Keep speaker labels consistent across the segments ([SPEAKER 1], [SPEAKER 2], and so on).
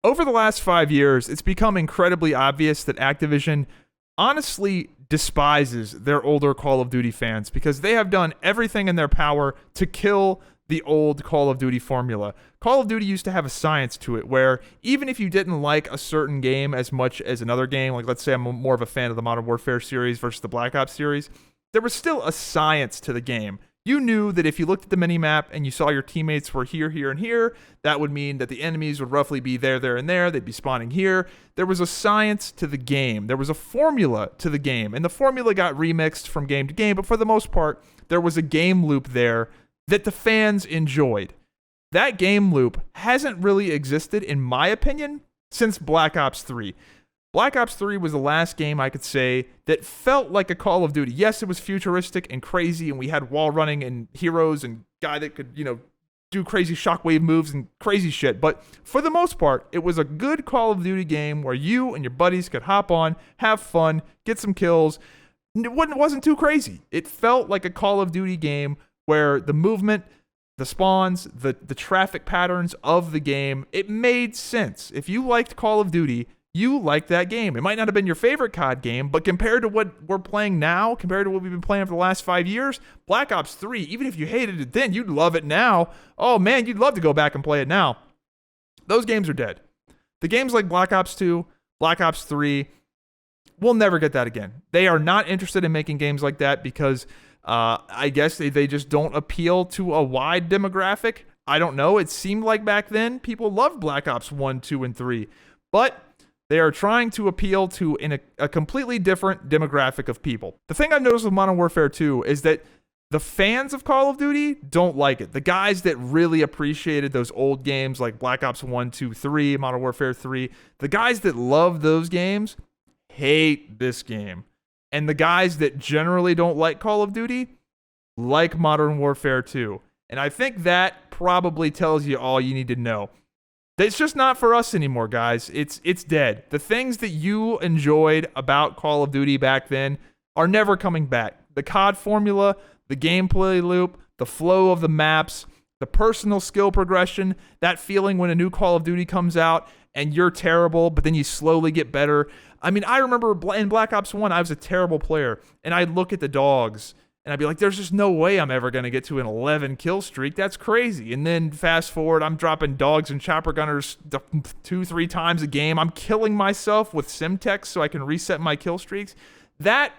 [SPEAKER 1] Over the last 5 years, it's become incredibly obvious that Activision honestly despises their older Call of Duty fans because they have done everything in their power to kill the old Call of Duty formula. Call of Duty used to have a science to it where even if you didn't like a certain game as much as another game, like let's say I'm more of a fan of the Modern Warfare series versus the Black Ops series, there was still a science to the game. You knew that if you looked at the minimap and you saw your teammates were here, here, and here, that would mean that the enemies would roughly be there, there, and there. They'd be spawning here. There was a science to the game. There was a formula to the game. And the formula got remixed from game to game, but for the most part, there was a game loop there that the fans enjoyed. That game loop hasn't really existed, in my opinion, since Black Ops 3. Black Ops 3 was the last game I could say that felt like a Call of Duty. Yes, it was futuristic and crazy, and we had wall running and heroes and guy that could, do crazy shockwave moves and crazy shit. But for the most part, it was a good Call of Duty game where you and your buddies could hop on, have fun, get some kills. It wasn't too crazy. It felt like a Call of Duty game where the movement, the spawns, the traffic patterns of the game, it made sense. If you liked Call of Duty, you liked that game. It might not have been your favorite CoD game, but compared to what we're playing now, compared to what we've been playing for the last 5 years, Black Ops 3, even if you hated it then, you'd love it now. Oh man, you'd love to go back and play it now. Those games are dead. The games like Black Ops 2, Black Ops 3, we'll never get that again. They are not interested in making games like that because I guess they just don't appeal to a wide demographic. I don't know. It seemed like back then people loved Black Ops 1, 2, and 3. But they are trying to appeal to a completely different demographic of people. The thing I've noticed with Modern Warfare 2 is that the fans of Call of Duty don't like it. The guys that really appreciated those old games like Black Ops 1, 2, 3, Modern Warfare 3, the guys that love those games hate this game. And the guys that generally don't like Call of Duty like Modern Warfare 2. And I think that probably tells you all you need to know. It's just not for us anymore, guys. It's dead. The things that you enjoyed about Call of Duty back then are never coming back. The CoD formula, the gameplay loop, the flow of the maps, the personal skill progression, that feeling when a new Call of Duty comes out and you're terrible, but then you slowly get better. I mean, I remember in Black Ops 1, I was a terrible player, and I'd look at the dogs, and I'd be like, there's just no way I'm ever going to get to an 11 kill streak. That's crazy. And then fast forward, I'm dropping dogs and chopper gunners 2-3 times a game. I'm killing myself with Simtex so I can reset my kill streaks. That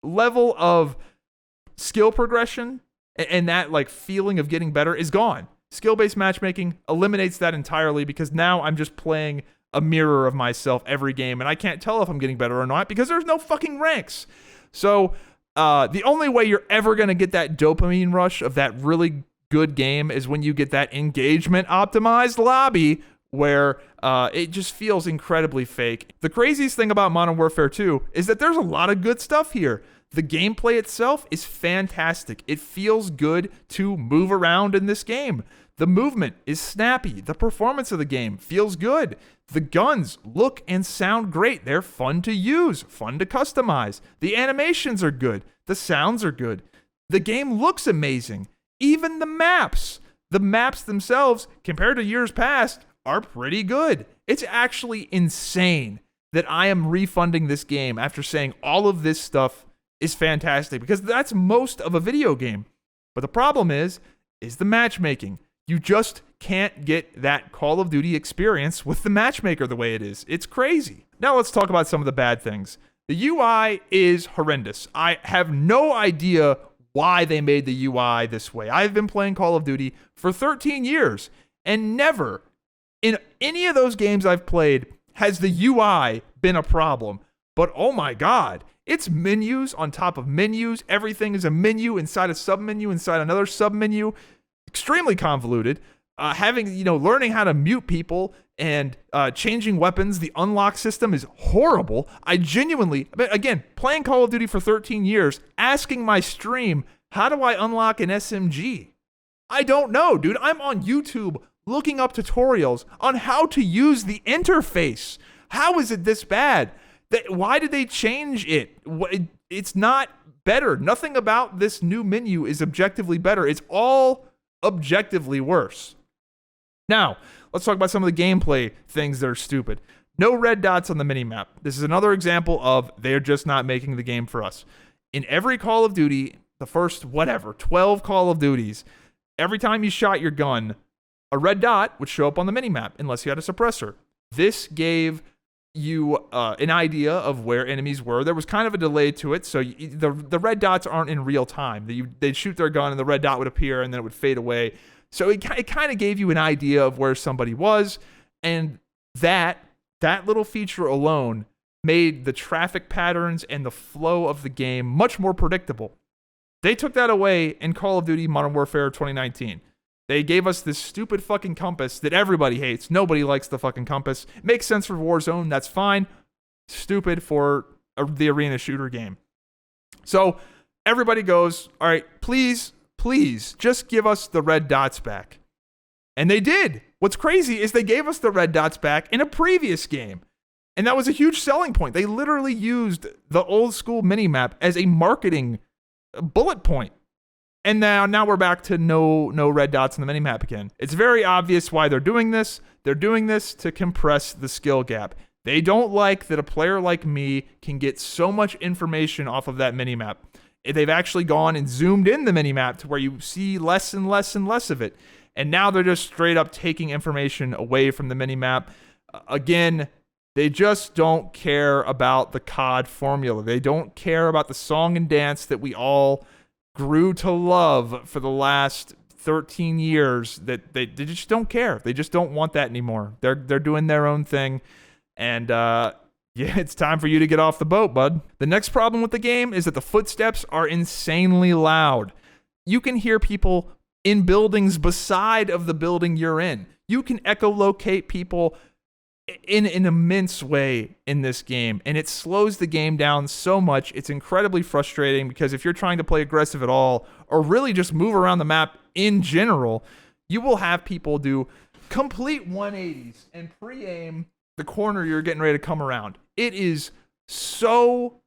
[SPEAKER 1] level of skill progression and that like feeling of getting better is gone. Skill-based matchmaking eliminates that entirely because now I'm just playing a mirror of myself every game, and I can't tell if I'm getting better or not because there's no fucking ranks. So the only way you're ever going to get that dopamine rush of that really good game is when you get that engagement optimized lobby where it just feels incredibly fake. The craziest thing about Modern Warfare 2 is that there's a lot of good stuff here. The gameplay itself is fantastic. It feels good to move around in this game. The movement is snappy. The performance of the game feels good. The guns look and sound great. They're fun to use, fun to customize. The animations are good. The sounds are good. The game looks amazing. Even the maps themselves, compared to years past, are pretty good. It's actually insane that I am refunding this game after saying all of this stuff is fantastic because that's most of a video game. But the problem is the matchmaking. You just can't get that Call of Duty experience with the matchmaker the way it is. It's crazy. Now let's talk about some of the bad things. The UI is horrendous. I have no idea why they made the UI this way. I've been playing Call of Duty for 13 years, and never in any of those games I've played has the UI been a problem. But oh my God, it's menus on top of menus. Everything is a menu inside a submenu inside another submenu. Extremely convoluted. Learning how to mute people and changing weapons. The unlock system is horrible. I genuinely, again, playing Call of Duty for 13 years, asking my stream, how do I unlock an SMG? I don't know, dude. I'm on YouTube looking up tutorials on how to use the interface. How is it this bad? Why did they change it? It's not better. Nothing about this new menu is objectively better. It's all objectively worse. Now, Let's talk about some of the gameplay things that are stupid. No red dots on the minimap. This is another example of they're just not making the game for us. In every Call of Duty, the first 12 Call of Duties, every time you shot your gun, a red dot would show up on the minimap unless you had a suppressor. This gave you an idea of where enemies were. There was kind of a delay to it, so the red dots aren't in real time. They'd shoot their gun and the red dot would appear and then it would fade away. So it kind of gave you an idea of where somebody was, and that little feature alone made the traffic patterns and the flow of the game much more predictable. They took that away in Call of Duty Modern Warfare 2019. They gave us this stupid fucking compass that everybody hates. Nobody likes the fucking compass. It makes sense for Warzone. That's fine. Stupid for the arena shooter game. So everybody goes, all right, please, just give us the red dots back. And they did. What's crazy is they gave us the red dots back in a previous game. And that was a huge selling point. They literally used the old school minimap as a marketing bullet point. And now we're back to no red dots on the minimap again. It's very obvious why they're doing this. They're doing this to compress the skill gap. They don't like that a player like me can get so much information off of that minimap. They've actually gone and zoomed in the minimap to where you see less and less and less of it. And now they're just straight up taking information away from the minimap. Again, they just don't care about the CoD formula. They don't care about the song and dance that we all grew to love for the last 13 years. That they just don't care. They just don't want that anymore. They're doing their own thing. And yeah, it's time for you to get off the boat, bud. The next problem with the game is that the footsteps are insanely loud. You can hear people in buildings beside of the building you're in. You can echolocate people in an immense way in this game, and it slows the game down so much. It's incredibly frustrating because if you're trying to play aggressive at all, or really just move around the map in general, you will have people do complete 180s and pre-aim the corner you're getting ready to come around. It is so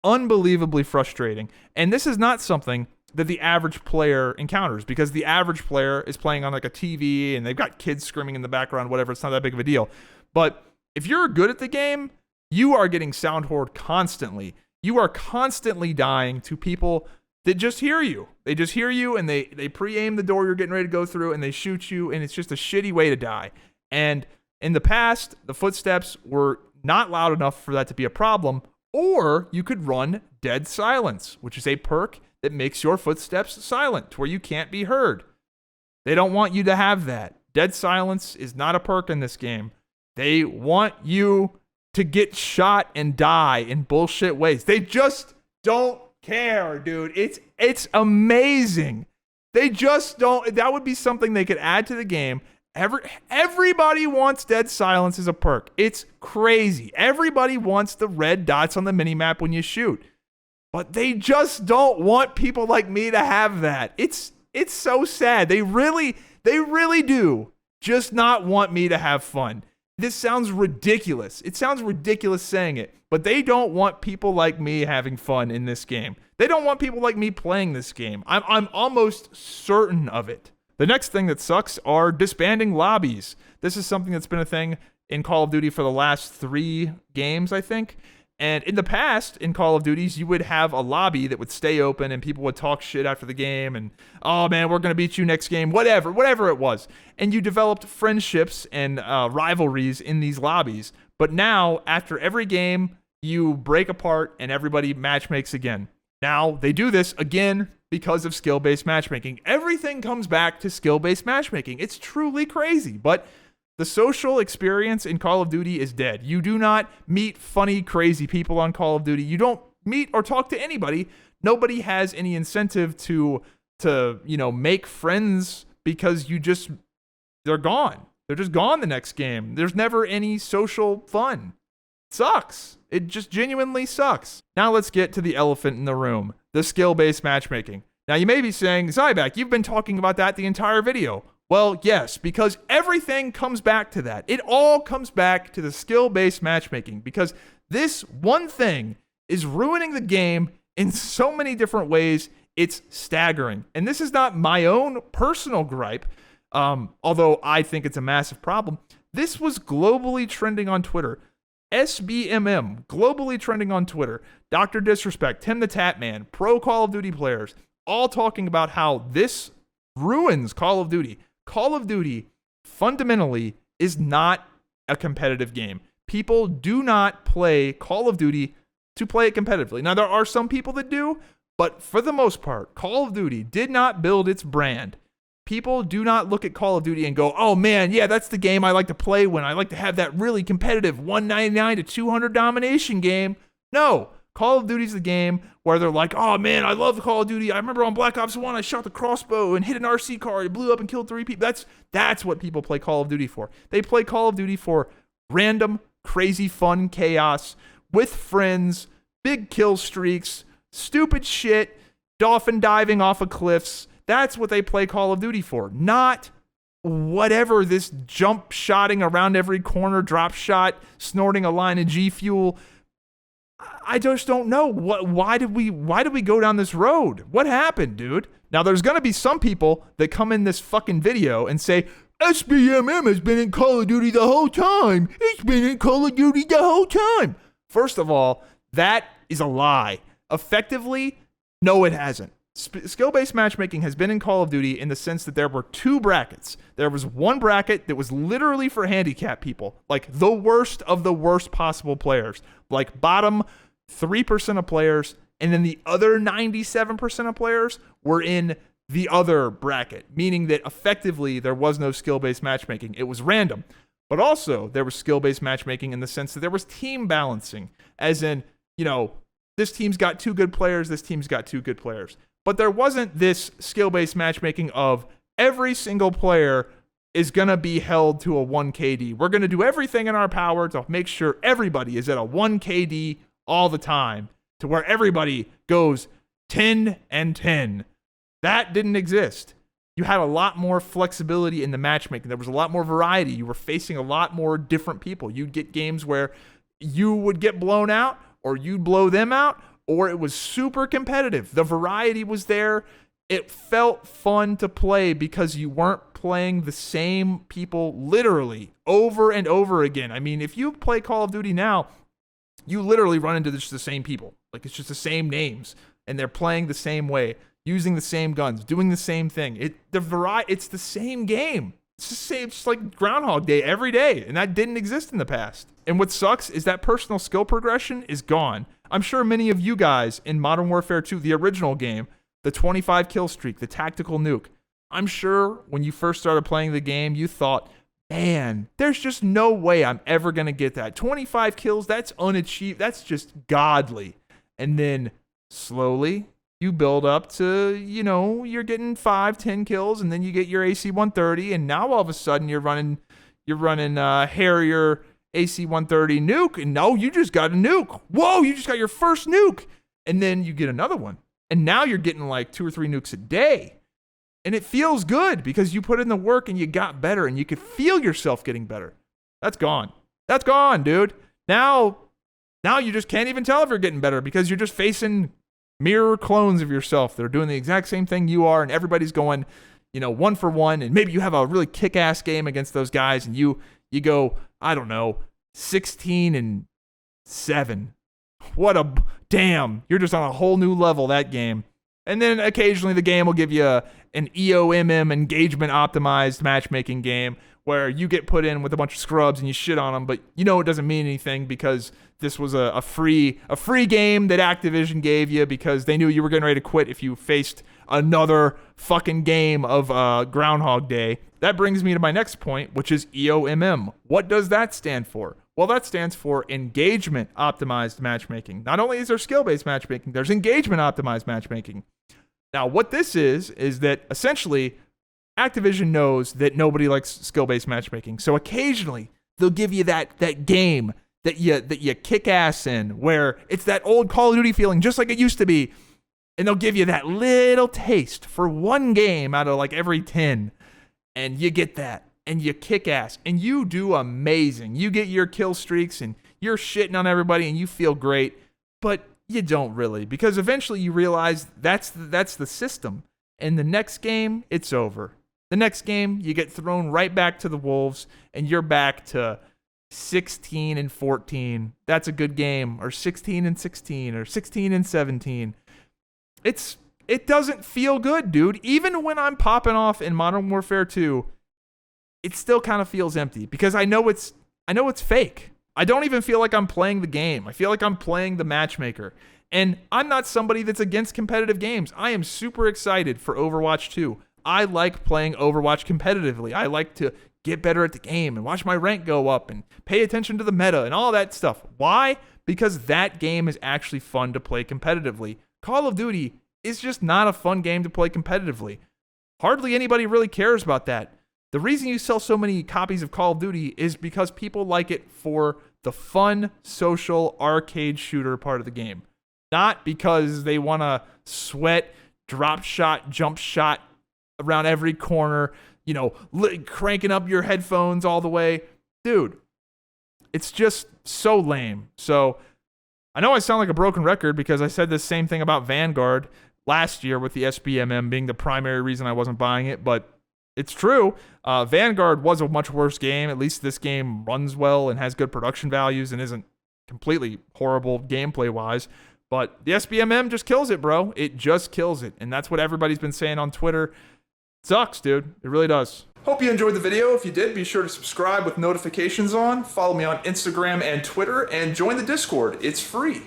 [SPEAKER 1] unbelievably frustrating, and this is not something that the average player encounters, because the average player is playing on like a TV and they've got kids screaming in the background, whatever. It's not that big of a deal. But if you're good at the game, you are getting sound hoard constantly. You are constantly dying to people that just hear you. They just hear you and they pre-aim the door you're getting ready to go through and they shoot you, and it's just a shitty way to die. And in the past, the footsteps were not loud enough for that to be a problem, or you could run dead silence, which is a perk that makes your footsteps silent to where you can't be heard. They don't want you to have that. Dead silence is not a perk in this game. They want you to get shot and die in bullshit ways. They just don't care, dude. It's amazing. They just don't. That would be something they could add to the game. Everybody wants dead silence as a perk. It's crazy. Everybody wants the red dots on the minimap when you shoot. But they just don't want people like me to have that. It's so sad. They really do just not want me to have fun. This sounds ridiculous. It sounds ridiculous saying it, but they don't want people like me having fun in this game. They don't want people like me playing this game. I'm almost certain of it. The next thing that sucks are disbanding lobbies. This is something that's been a thing in Call of Duty for the last 3 games, I think. And in the past, in Call of Duties, you would have a lobby that would stay open and people would talk shit after the game and, oh man, we're going to beat you next game, whatever it was. And you developed friendships and rivalries in these lobbies. But now, after every game, you break apart and everybody matchmakes again. Now, they do this again because of skill-based matchmaking. Everything comes back to skill-based matchmaking. It's truly crazy, but the social experience in Call of Duty is dead. You do not meet funny, crazy people on Call of Duty. You don't meet or talk to anybody. Nobody has any incentive to make friends because they're gone. They're just gone the next game. There's never any social fun. It sucks. It just genuinely sucks. Now let's get to the elephant in the room, the skill-based matchmaking. Now you may be saying, Zyback, you've been talking about that the entire video. Well, yes, because everything comes back to that. It all comes back to the skill-based matchmaking, because this one thing is ruining the game in so many different ways. It's staggering. And this is not my own personal gripe. Although I think it's a massive problem. This was globally trending on Twitter. SBMM, globally trending on Twitter. Dr. Disrespect, Tim the Tap Man, pro Call of Duty players, all talking about how this ruins Call of Duty. Call of Duty fundamentally is not a competitive game. People do not play Call of Duty to play it competitively. Now, there are some people that do, but for the most part, Call of Duty did not build its brand. People do not look at Call of Duty and go, oh man, yeah, that's the game I like to play when I like to have that really competitive 199 to 200 domination game. No, Call of Duty is the game where they're like, oh man, I love the Call of Duty. I remember on Black Ops 1, I shot the crossbow and hit an RC car. It blew up and killed 3 people. That's what people play Call of Duty for. They play Call of Duty for random, crazy, fun chaos with friends, big kill streaks, stupid shit, dolphin diving off of cliffs. That's what they play Call of Duty for, not whatever this jump shotting around every corner, drop shot, snorting a line of G Fuel. I just don't know. Why did we go down this road? What happened, dude? Now, there's going to be some people that come in this fucking video and say, SBMM has been in Call of Duty the whole time. It's been in Call of Duty the whole time. First of all, that is a lie. Effectively, no, it hasn't. Skill-based matchmaking has been in Call of Duty in the sense that there were 2 brackets. There was one bracket that was literally for handicapped people, like the worst of the worst possible players, like bottom 3% of players, and then the other 97% of players were in the other bracket, meaning that effectively there was no skill-based matchmaking. It was random. But also there was skill-based matchmaking in the sense that there was team balancing, as in, this team's got 2 good players, this team's got 2 good players. But there wasn't this skill-based matchmaking of every single player is going to be held to a 1 KD. We're going to do everything in our power to make sure everybody is at a 1 KD all the time, to where everybody goes 10 and 10. That didn't exist. You had a lot more flexibility in the matchmaking. There was a lot more variety. You were facing a lot more different people. You'd get games where you would get blown out, or you'd blow them out, or it was super competitive. The variety was there. It felt fun to play because you weren't playing the same people literally over and over again. I mean, if you play Call of Duty now, you literally run into just the same people. Like, it's just the same names, and they're playing the same way, using the same guns, doing the same thing. It's the same game. It's the same, just like Groundhog Day every day, and that didn't exist in the past. And what sucks is that personal skill progression is gone. I'm sure many of you guys in Modern Warfare 2, the original game, the 25 kill streak, the tactical nuke, I'm sure when you first started playing the game, you thought, man, there's just no way I'm ever going to get that. 25 kills, that's unachieved. That's just godly. And then slowly you build up to, you're getting 5-10 kills, and then you get your AC 130, and now all of a sudden you're running Harrier AC 130 nuke, and no, you just got a nuke. Whoa, you just got your first nuke. And then you get another one. And now you're getting like 2 or 3 nukes a day. And it feels good because you put in the work and you got better, and you could feel yourself getting better. That's gone. That's gone, dude. Now you just can't even tell if you're getting better because you're just facing mirror clones of yourself that are doing the exact same thing you are, and everybody's going, 1 for 1, and maybe you have a really kick-ass game against those guys, and you go, I don't know, 16 and 7. Damn, you're just on a whole new level that game. And then occasionally the game will give you an EOMM, Engagement Optimized Matchmaking game, where you get put in with a bunch of scrubs and you shit on them, but it doesn't mean anything because this was a free game that Activision gave you because they knew you were getting ready to quit if you faced another fucking game of Groundhog Day. That brings me to my next point, which is EOMM. What does that stand for? Well, that stands for Engagement Optimized Matchmaking. Not only is there skill-based matchmaking, there's Engagement Optimized Matchmaking. Now, what this is that essentially Activision knows that nobody likes skill-based matchmaking. So occasionally they'll give you that game that you kick ass in, where it's that old Call of Duty feeling, just like it used to be. And they'll give you that little taste for one game out of like every 10. And you get that. And you kick ass. And you do amazing. You get your kill streaks and you're shitting on everybody and you feel great. But you don't really. Because eventually you realize that's the system. And the next game, it's over. The next game, you get thrown right back to the Wolves, and you're back to 16-14. That's a good game. Or 16-16, or 16-17. It doesn't feel good, dude. Even when I'm popping off in Modern Warfare 2, it still kind of feels empty because I know it's fake. I don't even feel like I'm playing the game. I feel like I'm playing the matchmaker. And I'm not somebody that's against competitive games. I am super excited for Overwatch 2. I like playing Overwatch competitively. I like to get better at the game and watch my rank go up and pay attention to the meta and all that stuff. Why? Because that game is actually fun to play competitively. Call of Duty is just not a fun game to play competitively. Hardly anybody really cares about that. The reason you sell so many copies of Call of Duty is because people like it for the fun, social, arcade shooter part of the game. Not because they want to sweat, drop shot, jump shot around every corner, cranking up your headphones all the way. Dude, it's just so lame. So I know I sound like a broken record because I said the same thing about Vanguard last year with the SBMM being the primary reason I wasn't buying it, but it's true. Vanguard was a much worse game. At least this game runs well and has good production values and isn't completely horrible gameplay-wise. But the SBMM just kills it, bro. It just kills it. And that's what everybody's been saying on Twitter. It sucks, dude. It really does. Hope you enjoyed the video. If you did, be sure to subscribe with notifications on. Follow me on Instagram and Twitter, and join the Discord. It's free.